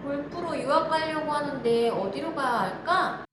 골프로 유학 가려고 하는데 어디로 가야 할까?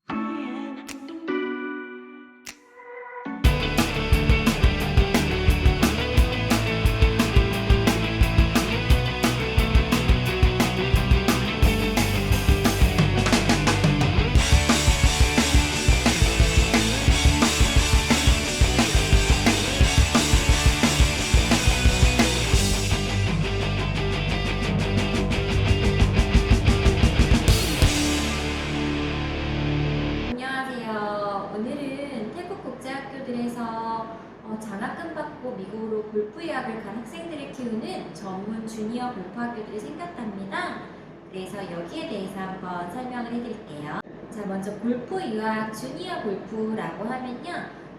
안녕하세요. 오늘은 태국 국제학교들에서 장학금 받고 미국으로 골프 유학을 간 학생들을 키우는 전문 주니어 골프 학교들이 생겼답니다. 그래서 여기에 대해서 한번 설명을 해드릴게요. 자, 먼저 골프 유학 주니어 골프라고 하면요.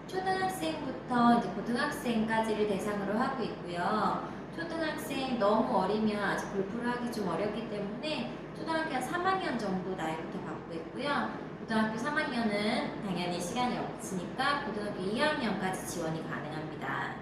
초등학생부터 이제 고등학생까지를 대상으로 하고 있고요. 초등학생 너무 어리면 아직 골프를 하기 좀 어렵기 때문에 초등학교 한 3학년 정도 나이부터 받고 있고요. 고등학교 3학년은 당연히 시간이 없으니까 고등학교 2학년까지 지원이 가능합니다.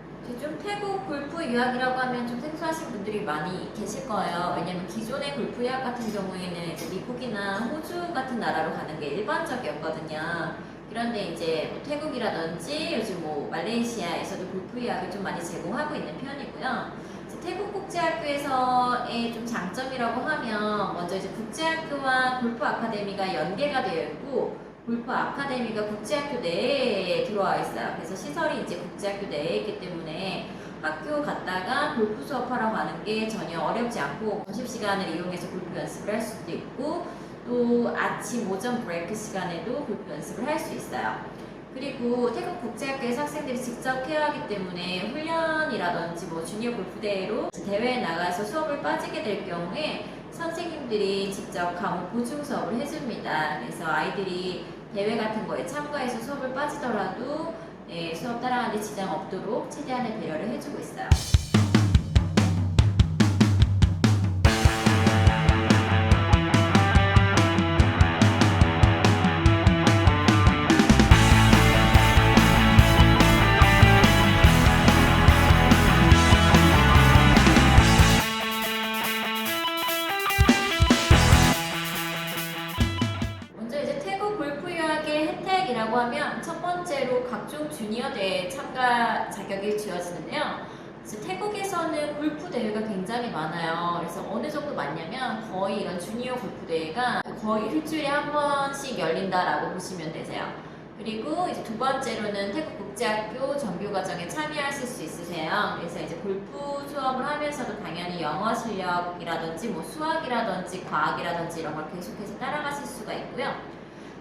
좀 태국 골프 유학이라고 하면 좀 생소하신 분들이 많이 계실 거예요. 왜냐면 기존의 골프 유학 같은 경우에는 이제 미국이나 호주 같은 나라로 가는 게 일반적이었거든요. 그런데 이제 뭐 태국이라든지 요즘 뭐 말레이시아에서도 골프 유학을 좀 많이 제공하고 있는 편이고요. 태국 국제학교에서의 좀 장점이라고 하면 먼저 이제 국제학교와 골프 아카데미가 연계가 되어 있고 골프 아카데미가 국제학교 내에 들어와 있어요. 그래서 시설이 이제 국제학교 내에 있기 때문에 학교 갔다가 골프 수업하러 가는 게 전혀 어렵지 않고 점심시간을 이용해서 골프 연습을 할 수도 있고 또 아침 오전 브레이크 시간에도 골프 연습을 할 수 있어요. 그리고 태국 국제학교에서 학생들이 직접 케어하기 때문에 훈련이라든지 뭐 주니어 골프 대회로 대회에 나가서 수업을 빠지게 될 경우에 선생님들이 직접 과목 보충 수업을 해줍니다. 그래서 아이들이 대회 같은 거에 참가해서 수업을 빠지더라도 수업 따라가는데 지장 없도록 최대한의 배려를 해주고 있어요. 먼저 이제 태국 골프 유학의 혜택이라고 하면 첫 번째로 각종 주니어 대회 참가 자격이 주어지는데요. 그래서 태국에서는 골프 대회가 굉장히 많아요. 그래서 어느 정도 많냐면 거의 이런 주니어 골프 대회가 거의 일주일에 한 번씩 열린다라고 보시면 되세요. 그리고 이제 두 번째로는 태국 국제학교 정규 과정에 참여하실 수 있으세요. 그래서 이제 골프 수업을 하면서도 당연히 영어 실력이라든지 뭐 수학이라든지 과학이라든지 이런 걸 계속해서 따라가실 수가 있고요.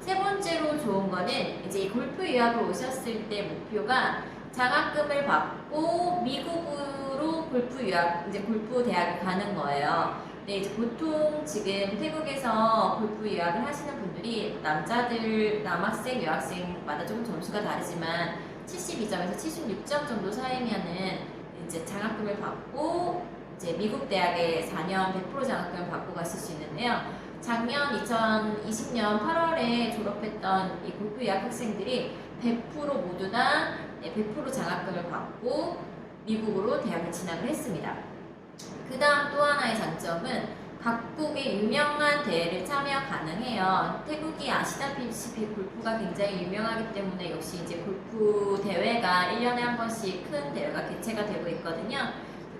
세 번째로 좋은 거는 이제 골프 유학을 오셨을 때 목표가 장학금을 받고 미국으로 골프 유학, 이제 골프 대학을 가는 거예요. 네, 이제 보통 지금 태국에서 골프 유학을 하시는 분들이 남학생, 여학생마다 조금 점수가 다르지만 72점에서 76점 정도 사이면은 이제 장학금을 받고 이제 미국 대학에 4년 100% 장학금을 받고 가실 수 있는데요. 작년 2020년 8월에 졸업했던 이 골프 유학 학생들이 100% 모두 다 100% 장학금을 받고 미국으로 대학을 진학을 했습니다. 그 다음 또 하나의 장점은 각국의 유명한 대회를 참여 가능해요. 태국이 아시다시피 골프가 굉장히 유명하기 때문에 역시 이제 골프 대회가 1년에 한 번씩 큰 대회가 개최가 되고 있거든요.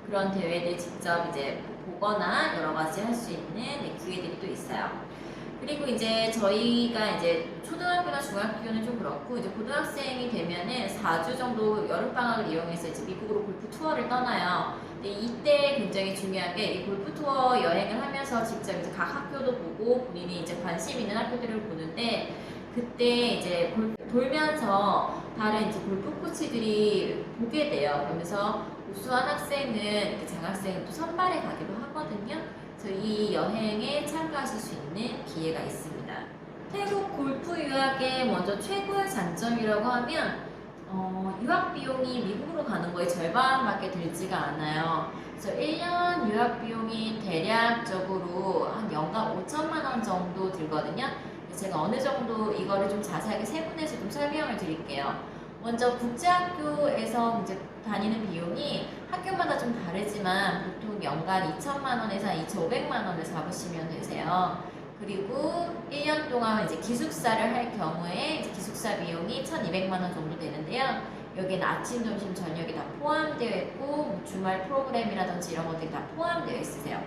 그런 대회들 직접 이제 보거나 여러 가지 할 수 있는 기회들이 또 있어요. 그리고 이제 저희가 이제 초등학교나 중학교는 좀 그렇고 이제 고등학생이 되면은 4주 정도 여름방학을 이용해서 이제 미국으로 골프 투어를 떠나요. 근데 이때 굉장히 중요한 게 이 골프 투어 여행을 하면서 직접 이제 각 학교도 보고 본인이 이제 관심 있는 학교들을 보는데 그때 이제 돌면서 다른 이제 골프 코치들이 보게 돼요. 그러면서 우수한 학생은 이렇게 장학생을 또 선발해 가기도 하거든요. 그래서 이 여행에 참가하실 수 있는 기회가 있습니다. 태국 골프 유학의 먼저 최고의 장점이라고 하면 유학 비용이 미국으로 가는 거의 절반밖에 들지가 않아요. 그래서 1년 유학 비용이 대략적으로 한 연간 5천만 원 정도 들거든요. 제가 어느 정도 이거를 좀 자세하게 세분해서 좀 설명을 드릴게요. 먼저 국제학교에서 이제 다니는 비용이 학교마다 좀 다르지만 보통 보통 연간 2천만 원에서 2,500만 원을 잡으시면 되세요. 그리고 1년 동안 이제 기숙사를 할 경우에 이제 기숙사 비용이 1,200만 원 정도 되는데요. 여기는 아침, 점심, 저녁이 다 포함되어 있고 뭐 주말 프로그램이라든지 이런 것들이 다 포함되어 있으세요.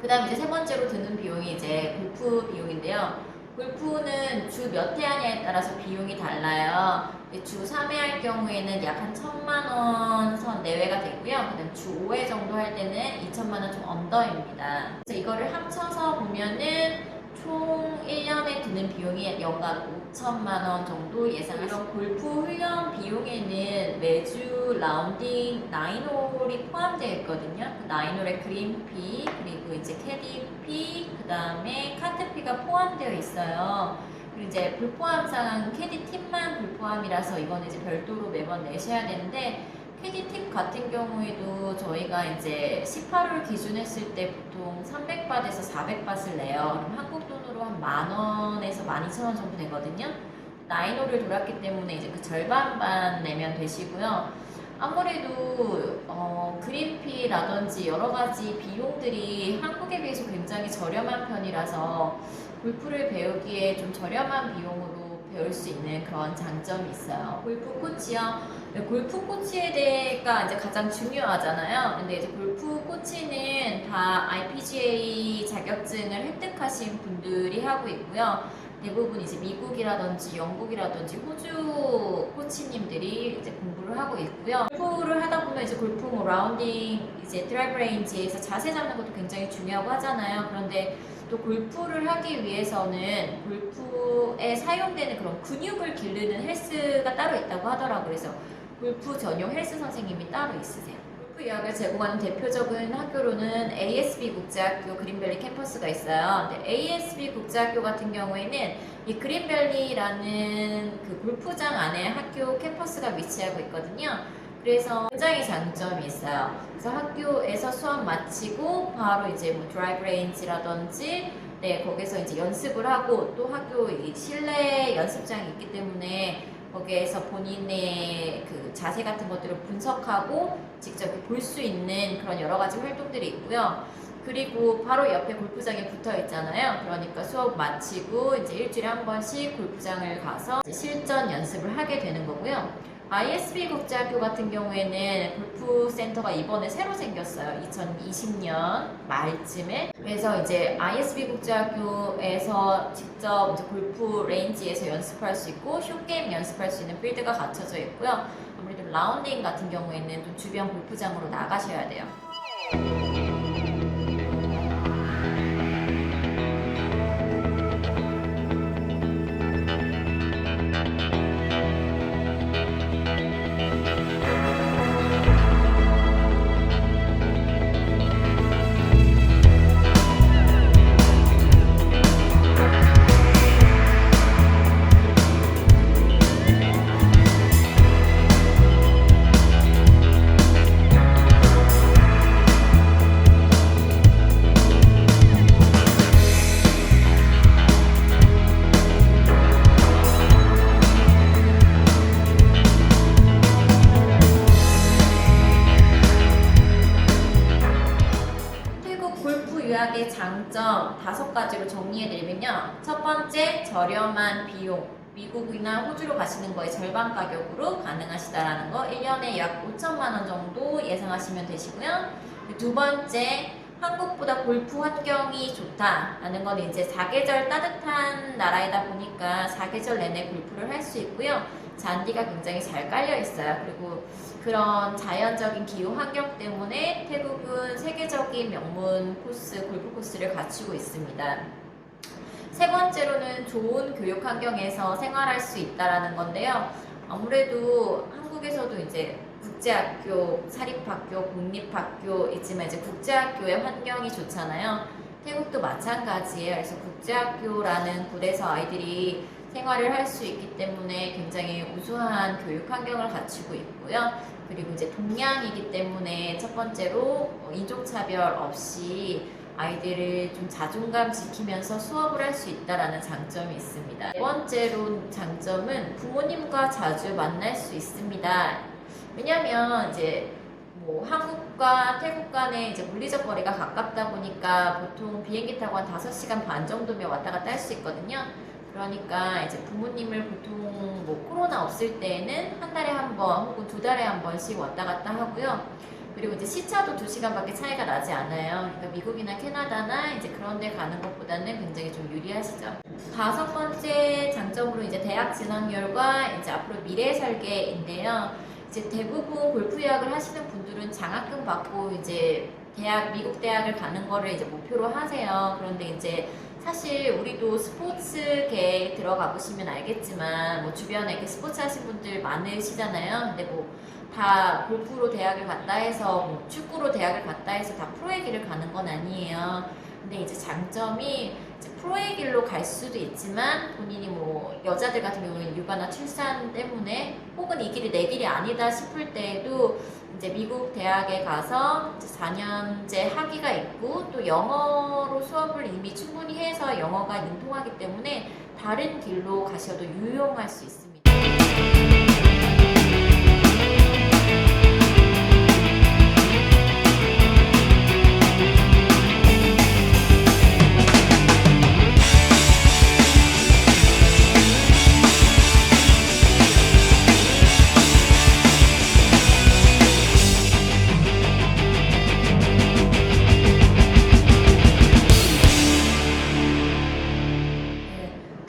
그 다음 이제 세 번째로 드는 비용이 이제 골프 비용인데요. 골프는 주 몇 회 하냐에 따라서 비용이 달라요. 주 3회 할 경우에는 약 한 1,000만 원 선 내외가 되고요. 그다음 주 5회 정도 할 때는 2천만 원 좀 언더입니다. 그래서 이거를 합쳐서 보면은 총 1년에 드는 비용이 연간 5천만 원 정도 예상하시면 골프 훈련 비용에는 매주 라운딩 9홀이 포함되어 있거든요. 그 9홀의 그린피, 그리고 이제 캐디피, 그 다음에 카트피가 포함되어 있어요. 그리고 이제 불포함상 캐디 팁만 불포함이라서 이거는 이제 별도로 매번 내셔야 되는데 캐디 팁 같은 경우에도 저희가 이제 18홀 기준 했을 때 보통 300바트에서 400바트를 내요. 그럼 한국 돈으로 한 10,000원에서 12,000원 정도 되거든요. 9홀을 돌았기 때문에 이제 그 절반만 내면 되시고요. 아무래도 그린피라든지 여러 가지 비용들이 한국에 비해서 굉장히 저렴한 편이라서 골프를 배우기에 좀 저렴한 비용으로 배울 수 있는 그런 장점이 있어요. 골프 코치요. 네, 골프 코치에 대해가 이제 가장 중요하잖아요. 근데 이제 골프 코치는 다 IPGA 자격증을 획득하신 분들이 하고 있고요. 대부분 이제 미국이라든지 영국이라든지 호주 코치님들이 이제 공부를 하고 있고요. 골프를 하다 보면 이제 골프 뭐 라운딩, 이제 드라이브 레인지에서 자세 잡는 것도 굉장히 중요하고 하잖아요. 그런데 또 골프를 하기 위해서는 골프에 사용되는 그런 근육을 기르는 헬스가 따로 있다고 하더라고요. 그래서 골프 전용 헬스 선생님이 따로 있으세요. 골프 유학을 제공하는 대표적인 학교로는 ASB 국제학교 그린밸리 캠퍼스가 있어요. 근데 ASB 국제학교 같은 경우에는 이 그린밸리라는 그 골프장 안에 학교 캠퍼스가 위치하고 있거든요. 그래서 굉장히 장점이 있어요. 그래서 학교에서 수업 마치고 바로 이제 뭐 드라이브 레인지라든지 네, 거기서 이제 연습을 하고 또 학교 이 실내 연습장이 있기 때문에 거기에서 본인의 그 자세 같은 것들을 분석하고 직접 볼 수 있는 그런 여러 가지 활동들이 있고요. 그리고 바로 옆에 골프장이 붙어 있잖아요. 그러니까 수업 마치고 이제 일주일에 한 번씩 골프장을 가서 실전 연습을 하게 되는 거고요. ISB 국제학교 같은 경우에는 골프 센터가 이번에 새로 생겼어요. 2020년 말쯤에. 그래서 이제 ISB 국제학교에서 직접 이제 골프 레인지에서 연습할 수 있고 숏게임 연습할 수 있는 필드가 갖춰져 있고요. 아무래도 라운딩 같은 경우에는 좀 주변 골프장으로 나가셔야 돼요. 유학의 장점 5가지로 정리해드리면요. 첫 번째, 저렴한 비용. 미국이나 호주로 가시는 거에 절반 가격으로 가능하시다라는 거 1년에 약 5천만 원 정도 예상하시면 되시고요. 두 번째, 한국보다 골프 환경이 좋다라는 건 이제 사계절 따뜻한 나라이다 보니까 사계절 내내 골프를 할 수 있고요. 잔디가 굉장히 잘 깔려 있어요. 그리고 그런 자연적인 기후 환경 때문에 태국은 세계적인 명문 코스, 골프 코스를 갖추고 있습니다. 세 번째로는 좋은 교육 환경에서 생활할 수 있다라는 건데요. 아무래도 한국에서도 이제 국제학교, 사립학교, 공립학교 있지만 이제 국제학교의 환경이 좋잖아요. 태국도 마찬가지예요. 그래서 국제학교라는 곳에서 아이들이 생활을 할 수 있기 때문에 굉장히 우수한 교육 환경을 갖추고 있고요. 그리고 이제 동양이기 때문에 첫 번째로 인종차별 없이 아이들을 좀 자존감 지키면서 수업을 할 수 있다라는 장점이 있습니다. 네 번째로 장점은 부모님과 자주 만날 수 있습니다. 왜냐면 이제 뭐 한국과 태국 간에 이제 물리적 거리가 가깝다 보니까 보통 비행기 타고 한 5시간 반 정도면 왔다 갔다 할 수 있거든요. 그러니까 이제 부모님을 보통 뭐 코로나 없을 때는 한 달에 한 번 혹은 2달에 한 번씩 왔다 갔다 하고요. 그리고 이제 시차도 2시간밖에 차이가 나지 않아요. 그러니까 미국이나 캐나다나 이제 그런 데 가는 것보다는 굉장히 좀 유리하시죠. 5번째 장점으로 이제 대학 진학률과 이제 앞으로 미래 설계인데요. 이제 대부분 골프 유학을 하시는 분들은 장학금 받고 이제 미국 대학을 가는 거를 이제 목표로 하세요. 그런데 이제 사실 우리도 스포츠계에 들어가 보시면 알겠지만 뭐 주변에 이렇게 스포츠 하신 분들 많으시잖아요. 근데 뭐 다 골프로 대학을 갔다 해서 뭐 축구로 대학을 갔다 해서 다 프로의 길을 가는 건 아니에요. 근데 이제 장점이 이제 프로의 길로 갈 수도 있지만 본인이 뭐 여자들 같은 경우는 육아나 출산 때문에 혹은 이 길이 내 길이 아니다 싶을 때에도 이제 미국 대학에 가서 이제 4년제 학위가 있고 또 영어로 수업을 이미 충분히 해서 영어가 능통하기 때문에 다른 길로 가셔도 유용할 수 있습니다.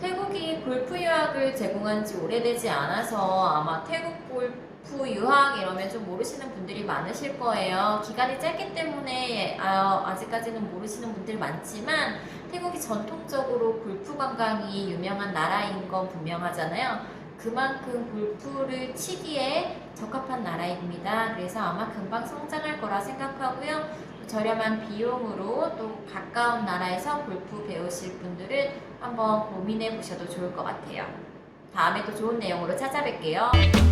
태국이 골프 유학을 제공한 지 오래되지 않아서 아마 태국 골프 유학 이러면 좀 모르시는 분들이 많으실 거예요. 기간이 짧기 때문에 아직까지는 모르시는 분들이 많지만 태국이 전통적으로 골프 관광이 유명한 나라인 건 분명하잖아요. 그만큼 골프를 치기에 적합한 나라입니다. 그래서 아마 금방 성장할 거라 생각하고요. 저렴한 비용으로 또 가까운 나라에서 골프 배우실 분들은 한번 고민해 보셔도 좋을 것 같아요. 다음에 또 좋은 내용으로 찾아뵐게요.